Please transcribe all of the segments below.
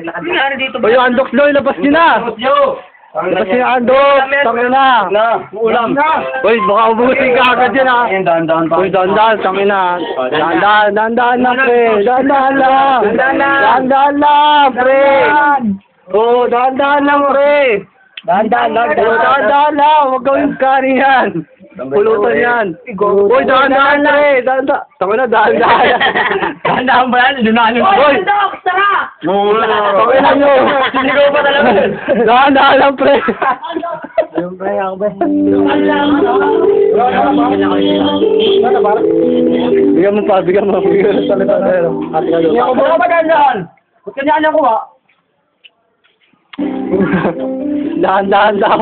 naglakad. Nangyari dito ba? O yung Andox Loy, labas nyo na! Labas nyo yung Andox! Tangin na! Ulam. Uy, baka ubusin ka agad yan ha! Ayan, dahan-dahan pa. Uy, dahan-dahan, tangin na! Dahan-dahan lang, pre! Dahan-dahan lang! Dahan-dahan lang, pre! Oo, dahan-dahan lang, pre! Dahan-dahan lang. Oo, dahan-dahan lang! Huwag gawin kari yan! Pulutan yan! Uy, dahan-dahan, pre! Dahan-dahan! Tangin na, dahan-dahan! Dahan-dahan ba yan? Dunahan yung... Uy! Tangin na nyo! Sinigaw pa talaga. Dahan-dahan lang, pre! Yung pre, ako ba? Bigyan mo pa, bigyan mo. Bigyan mo talaga. Ate ka doon. Hindi ako ba magandaan? Ba't kanya ko ba? Dahan-dahan daw.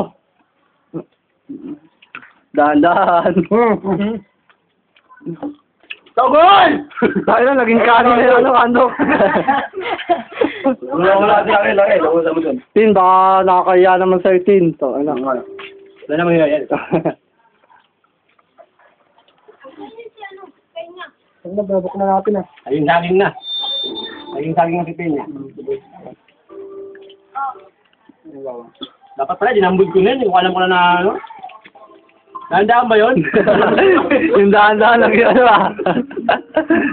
Dahan-dahan. Togol! Tayo na, naging kanin na yung ano. Wala siya laki. Laki mo dun. Tin, baka nakakaya naman sa'yo, Tin. So, ano. Wala naman yun. Babok na natin ah. Ayun saging na. Ayun saging na si Peña. Dapat pala, dinambod ko na yun. Hindi ko alam ko na ano. Dahan-dahan ba yun? Yung dahan-dahan lang yun, ano ah.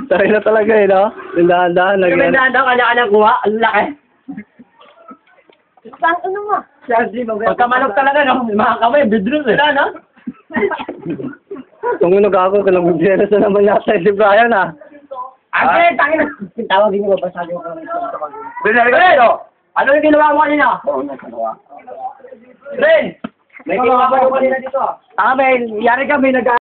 Tayo na talaga eh, no? Yung dahan-dahan lang Kami yun. dahan-dahan, kanya-kanya kuha. Ang laki. Saan ano mo? Pagka manok talaga, no? Mga kamay, bidrus eh. No? Kung nag-ako, kalabugyeras na naman yata si Brian ah. Ate, tangin na. Tawagin mo ba sabi ko? Binarigo! Ano yung ginawa mo kanina? Oo, nagkagawa. Ren! May ginawa pa kanina dito ah. May yari kami nag